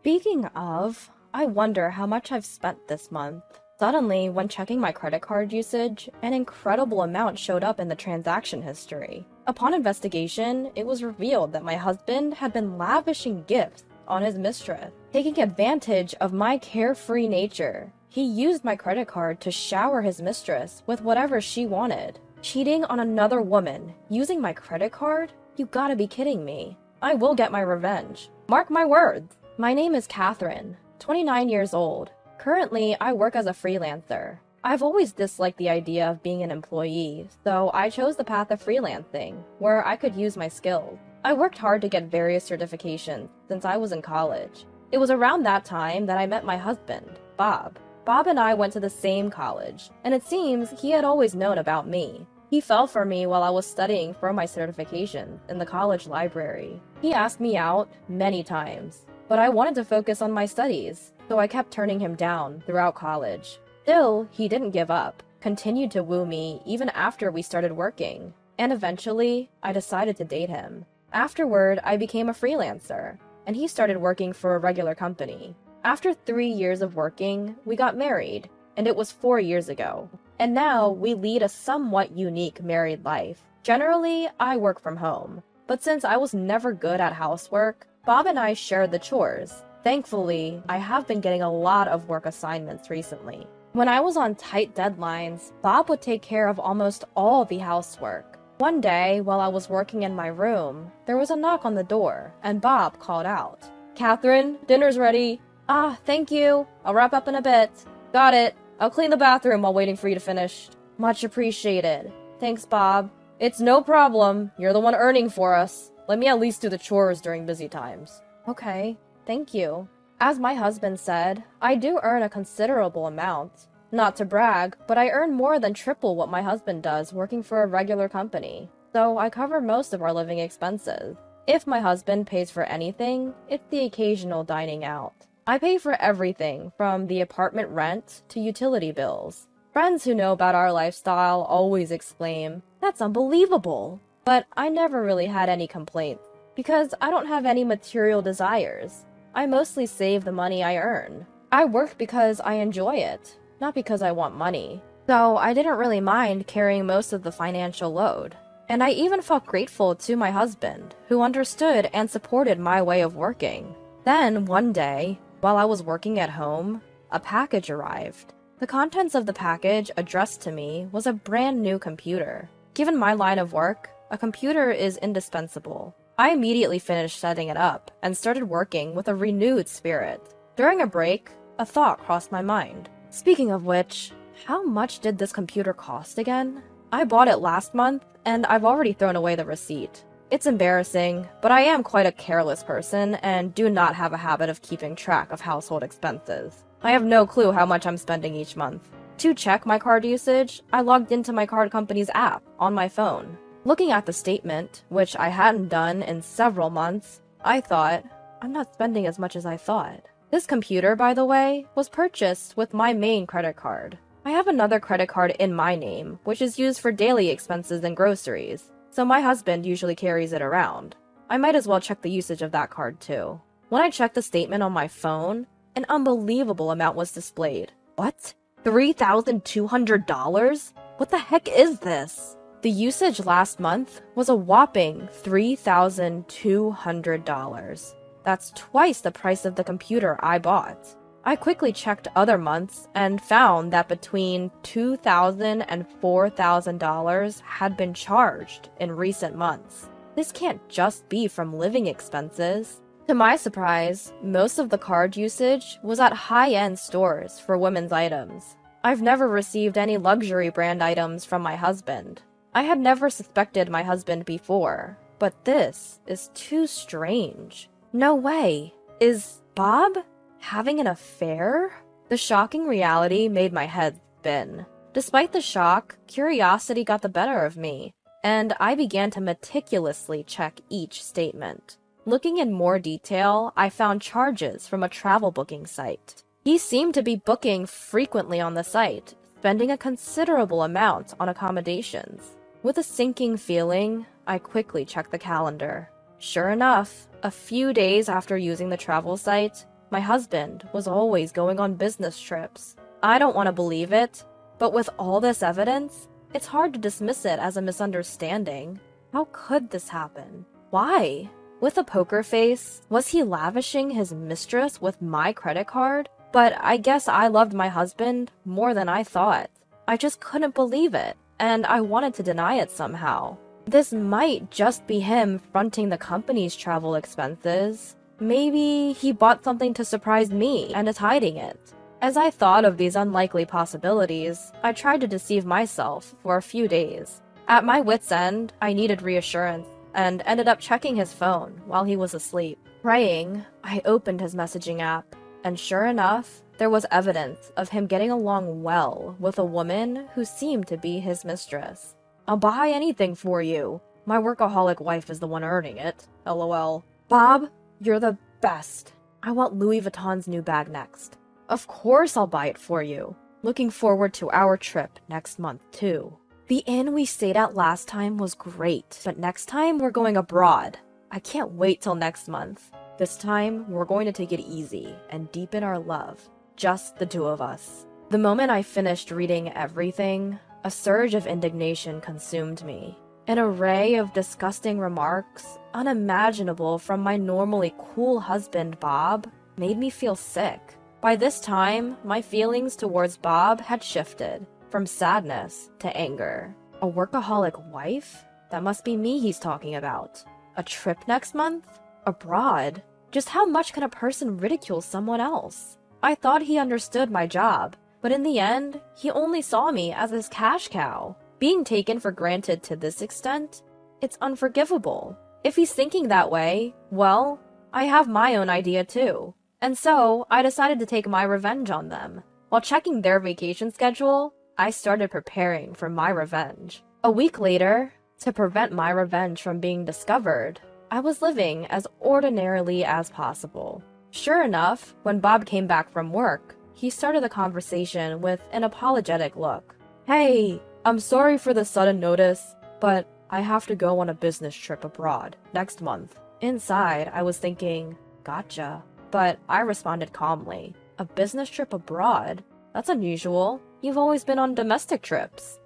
Speaking of, I wonder how much I've spent this month. Suddenly, when checking my credit card usage, an incredible amount showed up in the transaction history. Upon investigation, it was revealed that my husband had been lavishing gifts on his mistress, taking advantage of my carefree nature. He used my credit card to shower his mistress with whatever she wanted. Cheating on another woman using my credit card? You gotta be kidding me. I will get my revenge. Mark my words. My name is Catherine, 29 years old. Currently, I work as a freelancer. I've always disliked the idea of being an employee, so I chose the path of freelancing, where I could use my skills. I worked hard to get various certifications since I was in college. It was around that time that I met my husband, Bob. Bob and I went to the same college, and it seems he had always known about me. He fell for me while I was studying for my certification in the college library. He asked me out many times, but I wanted to focus on my studies, so I kept turning him down throughout college. Still, he didn't give up, continued to woo me even after we started working, and eventually, I decided to date him. Afterward, I became a freelancer, and he started working for a regular company. After 3 years of working, we got married, and it was 4 years ago. And now, we lead a somewhat unique married life. Generally, I work from home, but since I was never good at housework, Bob and I shared the chores. Thankfully, I have been getting a lot of work assignments recently. When I was on tight deadlines, Bob would take care of almost all the housework. One day, while I was working in my room, there was a knock on the door, and Bob called out, "Catherine, dinner's ready." "Ah, thank you. I'll wrap up in a bit." "Got it. I'll clean the bathroom while waiting for you to finish." "Much appreciated." "Thanks, Bob." "It's no problem. You're the one earning for us. Let me at least do the chores during busy times." "Okay, thank you." As my husband said, I do earn a considerable amount. Not to brag, but I earn more than triple what my husband does working for a regular company, so I cover most of our living expenses. If my husband pays for anything, it's the occasional dining out. I pay for everything from the apartment rent to utility bills. Friends who know about our lifestyle always exclaim, "That's unbelievable!" But I never really had any complaints, because I don't have any material desires. I mostly save the money I earn. I work because I enjoy it, not because I want money. So I didn't really mind carrying most of the financial load. And I even felt grateful to my husband, who understood and supported my way of working. Then, one day, while I was working at home, a package arrived. The contents of the package addressed to me was a brand new computer. Given my line of work, a computer is indispensable. I immediately finished setting it up and started working with a renewed spirit. During a break, a thought crossed my mind. Speaking of which, how much did this computer cost again? I bought it last month, and I've already thrown away the receipt. It's embarrassing, but I am quite a careless person and do not have a habit of keeping track of household expenses. I have no clue how much I'm spending each month. To check my card usage, I logged into my card company's app on my phone. Looking at the statement, which I hadn't done in several months, I thought, I'm not spending as much as I thought. This computer, by the way, was purchased with my main credit card. I have another credit card in my name, which is used for daily expenses and groceries, so my husband usually carries it around. I might as well check the usage of that card too. When I checked the statement on my phone, an unbelievable amount was displayed. What? $3,200? What the heck is this? The usage last month was a whopping $3,200. That's twice the price of the computer I bought. I quickly checked other months and found that between $2,000 and $4,000 had been charged in recent months. This can't just be from living expenses. To my surprise, most of the card usage was at high-end stores for women's items. I've never received any luxury brand items from my husband. I had never suspected my husband before, but this is too strange. No way. Is Bob having an affair? The shocking reality made my head spin. Despite the shock, curiosity got the better of me, and I began to meticulously check each statement. Looking in more detail, I found charges from a travel booking site. He seemed to be booking frequently on the site, spending a considerable amount on accommodations. With a sinking feeling, I quickly checked the calendar. Sure enough, a few days after using the travel site, My husband was always going on business trips. I don't want to believe it, but with all this evidence, it's hard to dismiss it as a misunderstanding. How could this happen? Why? With a poker face, was he lavishing his mistress with my credit card? But I guess I loved my husband more than I thought. I just couldn't believe it, and I wanted to deny it somehow. This might just be him fronting the company's travel expenses. Maybe he bought something to surprise me and is hiding it. As I thought of these unlikely possibilities, I tried to deceive myself for a few days. At my wit's end, I needed reassurance and ended up checking his phone while he was asleep. Praying, I opened his messaging app, and sure enough, there was evidence of him getting along well with a woman who seemed to be his mistress. "I'll buy anything for you. My workaholic wife is the one earning it. LOL. Bob, you're the best. I want Louis Vuitton's new bag next. Of course I'll buy it for you. Looking forward to our trip next month, too. The inn we stayed at last time was great, but next time we're going abroad. I can't wait till next month. This time, we're going to take it easy and deepen our love. Just the two of us." The moment I finished reading everything, a surge of indignation consumed me. An array of disgusting remarks, unimaginable from my normally cool husband Bob, made me feel sick. By this time, my feelings towards Bob had shifted from sadness to anger. A workaholic wife? That must be me he's talking about. A trip next month? Abroad? Just how much can a person ridicule someone else? I thought he understood my job, but in the end, he only saw me as his cash cow. Being taken for granted to this extent, it's unforgivable. If he's thinking that way, well, I have my own idea too. And so, I decided to take my revenge on them. While checking their vacation schedule, I started preparing for my revenge. A week later, to prevent my revenge from being discovered, I was living as ordinarily as possible. Sure enough, when Bob came back from work, he started the conversation with an apologetic look. "Hey, I'm sorry for the sudden notice, but I have to go on a business trip abroad next month." Inside, I was thinking, gotcha. But I responded calmly. "A business trip abroad? That's unusual. You've always been on domestic trips."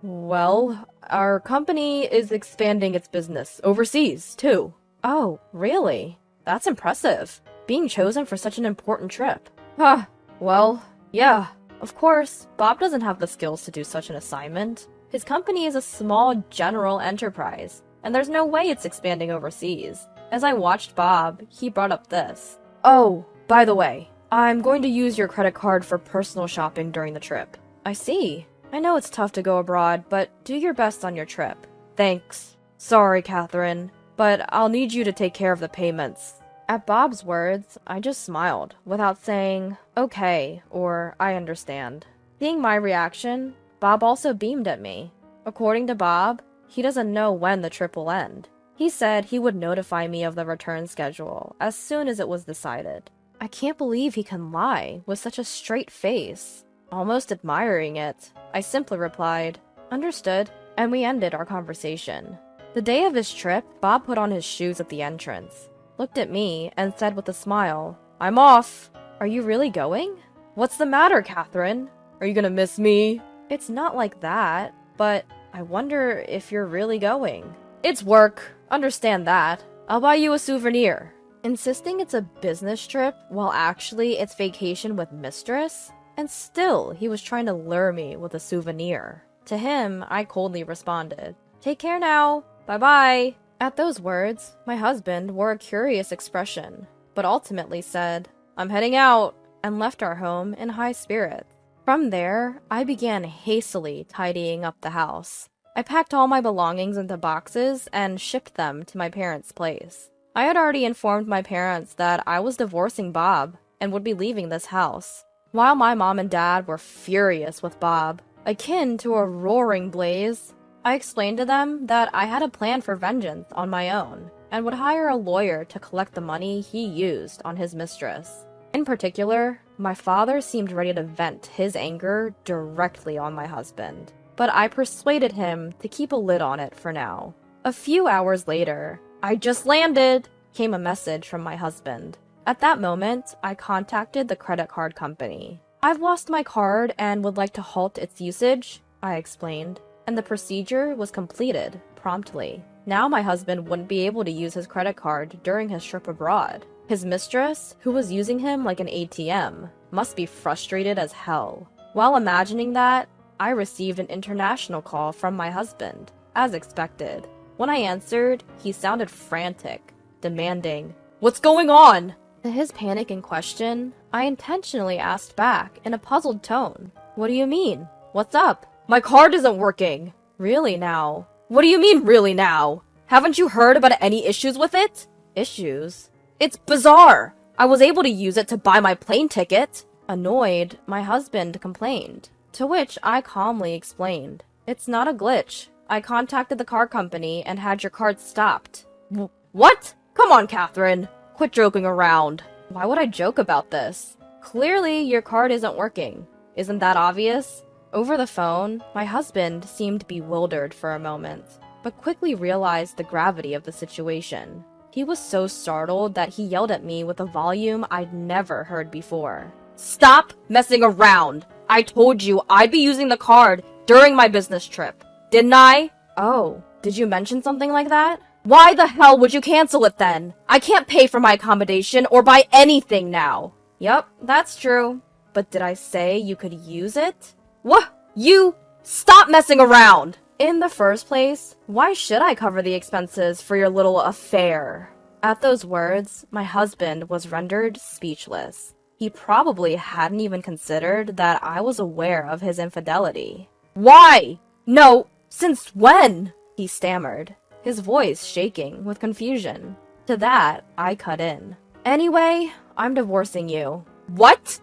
Well, our company is expanding its business overseas, too." "Oh, really? That's impressive. Being chosen for such an important trip." Well, yeah. Of course, Bob doesn't have the skills to do such an assignment. His company is a small general enterprise, and there's no way it's expanding overseas. As I watched Bob, he brought up this. "Oh, by the way, I'm going to use your credit card for personal shopping during the trip." "I see. I know it's tough to go abroad, but do your best on your trip." "Thanks. Sorry, Catherine, but I'll need you to take care of the payments." At Bob's words, I just smiled, without saying, "Okay," or "I understand." Seeing my reaction, Bob also beamed at me. According to Bob, he doesn't know when the trip will end. He said he would notify me of the return schedule as soon as it was decided. I can't believe he can lie with such a straight face. Almost admiring it, I simply replied, "Understood," and we ended our conversation. The day of his trip, Bob put on his shoes at the entrance, looked at me, and said with a smile, "I'm off." "Are you really going?" "What's the matter, Catherine? Are you gonna miss me?" "It's not like that, but I wonder if you're really going." "It's work. Understand that. I'll buy you a souvenir." Insisting it's a business trip while actually it's vacation with mistress? And still, he was trying to lure me with a souvenir. To him, I coldly responded, "Take care now. Bye-bye." At those words, my husband wore a curious expression, but ultimately said, "I'm heading out," and left our home in high spirits. From there, I began hastily tidying up the house. I packed all my belongings into boxes and shipped them to my parents' place. I had already informed my parents that I was divorcing Bob and would be leaving this house. While my mom and dad were furious with Bob, akin to a roaring blaze, I explained to them that I had a plan for vengeance on my own and would hire a lawyer to collect the money he used on his mistress. In particular, my father seemed ready to vent his anger directly on my husband, but I persuaded him to keep a lid on it for now. A few hours later, "I just landed," came a message from my husband. At that moment, I contacted the credit card company. "I've lost my card and would like to halt its usage," I explained, and the procedure was completed promptly. Now my husband wouldn't be able to use his credit card during his trip abroad. His mistress, who was using him like an ATM, must be frustrated as hell. While imagining that, I received an international call from my husband, as expected. When I answered, he sounded frantic, demanding, "What's going on?" To his panic in question, I intentionally asked back in a puzzled tone, "What do you mean? What's up?" "My card isn't working." "Really now?" "What do you mean, really now? Haven't you heard about any issues with it?" "Issues?" "It's bizarre. I was able to use it to buy my plane ticket." Annoyed, my husband complained, to which I calmly explained, "It's not a glitch. I contacted the car company and had your card stopped." "What? Come on, Catherine. Quit joking around." "Why would I joke about this? Clearly, your card isn't working. Isn't that obvious?" Over the phone, my husband seemed bewildered for a moment, but quickly realized the gravity of the situation. He was so startled that he yelled at me with a volume I'd never heard before. "Stop messing around! I told you I'd be using the card during my business trip. Didn't I?" "Oh, did you mention something like that?" "Why the hell would you cancel it then? I can't pay for my accommodation or buy anything now." "Yup, that's true. But did I say you could use it?" "What? You? Stop messing around!" "In the first place, why should I cover the expenses for your little affair?" At those words, my husband was rendered speechless. He probably hadn't even considered that I was aware of his infidelity. "Why? No, since when?" he stammered, his voice shaking with confusion. To that, I cut in. "Anyway, I'm divorcing you." "What?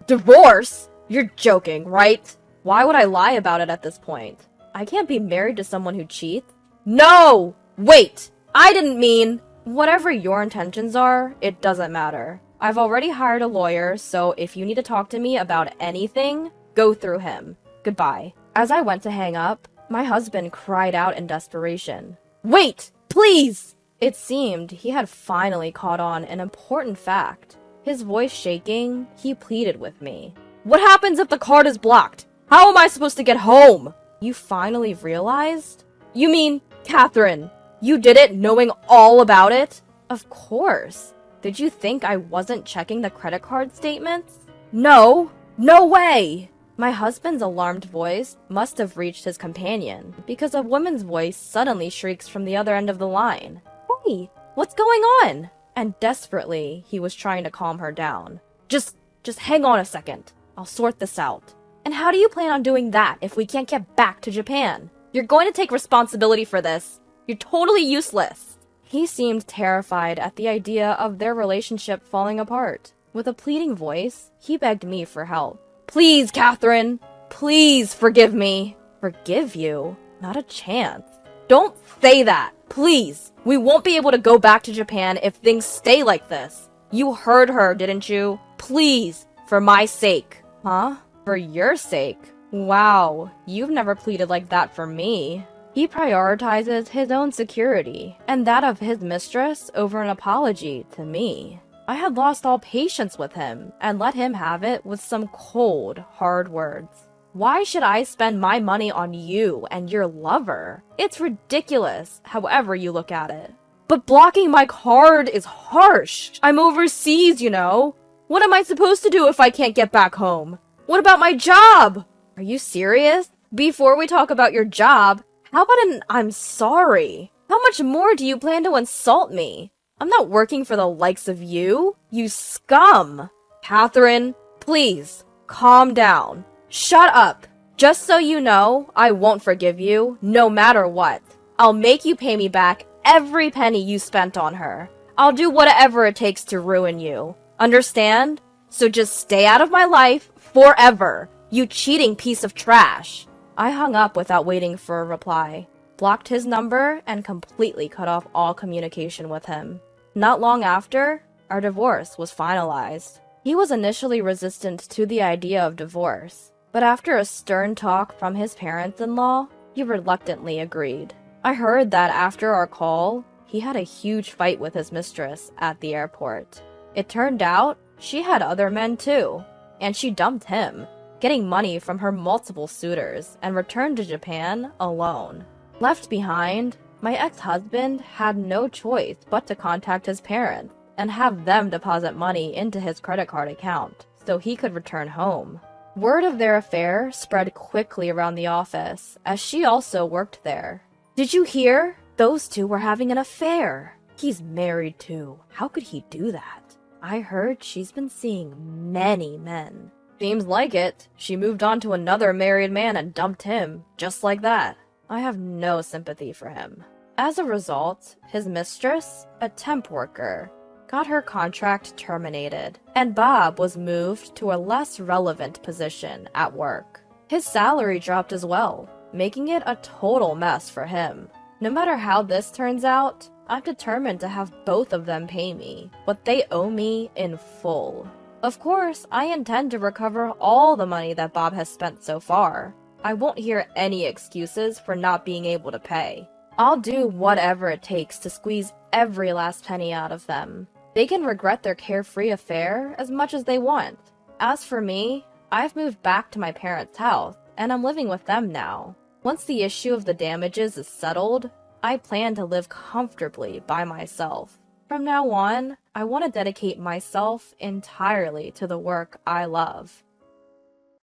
Divorce? You're joking, right?" Why would I lie about it at this point? I can't be married to someone who cheats. "No! Wait! I didn't mean—" "Whatever your intentions are, it doesn't matter. I've already hired a lawyer, so if you need to talk to me about anything, go through him. Goodbye." As I went to hang up, my husband cried out in desperation, "Wait! Please!" It seemed he had finally caught on an important fact. His voice shaking, he pleaded with me. "What happens if the card is blocked? How am I supposed to get home?" "You finally realized? You mean, Catherine, you did it knowing all about it?" "Of course. Did you think I wasn't checking the credit card statements?" "No! No way!" My husband's alarmed voice must have reached his companion, because a woman's voice suddenly shrieks from the other end of the line. "Hey, what's going on?" And desperately, he was trying to calm her down. Just hang on a second. I'll sort this out." "And how do you plan on doing that if we can't get back to Japan? You're going to take responsibility for this. You're totally useless." He seemed terrified at the idea of their relationship falling apart. With a pleading voice, he begged me for help. "Please, Catherine! Please forgive me." "Forgive you? Not a chance." "Don't say that! Please! We won't be able to go back to Japan if things stay like this. You heard her, didn't you? Please! For my sake." "Huh? For your sake? Wow, you've never pleaded like that for me." He prioritizes his own security and that of his mistress over an apology to me. I had lost all patience with him and let him have it with some cold, hard words. Why should I spend my money on you and your lover? It's ridiculous, however you look at it. "But blocking my card is harsh. I'm overseas, you know. What am I supposed to do if I can't get back home? What about my job?" "Are you serious? Before we talk about your job, how about an I'm sorry? How much more do you plan to insult me? I'm not working for the likes of you, you scum." "Catherine, please, calm down. Shut up. Just so you know, I won't forgive you, no matter what. I'll make you pay me back every penny you spent on her. I'll do whatever it takes to ruin you. Understand? So just stay out of my life forever, you cheating piece of trash." I hung up without waiting for a reply, blocked his number, and completely cut off all communication with him. Not long after, our divorce was finalized. He was initially resistant to the idea of divorce, but after a stern talk from his parents-in-law, he reluctantly agreed. I heard that after our call, he had a huge fight with his mistress at the airport. It turned out she had other men too, and she dumped him, getting money from her multiple suitors, and returned to Japan alone. Left behind, my ex-husband had no choice but to contact his parents and have them deposit money into his credit card account so he could return home. Word of their affair spread quickly around the office, as she also worked there. "Did you hear? Those two were having an affair. He's married too. How could he do that? I heard she's been seeing many men." Seems like it. She moved on to another married man and dumped him, just like that. I have no sympathy for him. As a result, his mistress, a temp worker, got her contract terminated, and Bob was moved to a less relevant position at work. His salary dropped as well, making it a total mess for him. No matter how this turns out, I'm determined to have both of them pay me what they owe me in full. Of course, I intend to recover all the money that Bob has spent so far. I won't hear any excuses for not being able to pay. I'll do whatever it takes to squeeze every last penny out of them. They can regret their carefree affair as much as they want. As for me, I've moved back to my parents' house, and I'm living with them now. Once the issue of the damages is settled, I plan to live comfortably by myself. From now on, I want to dedicate myself entirely to the work I love.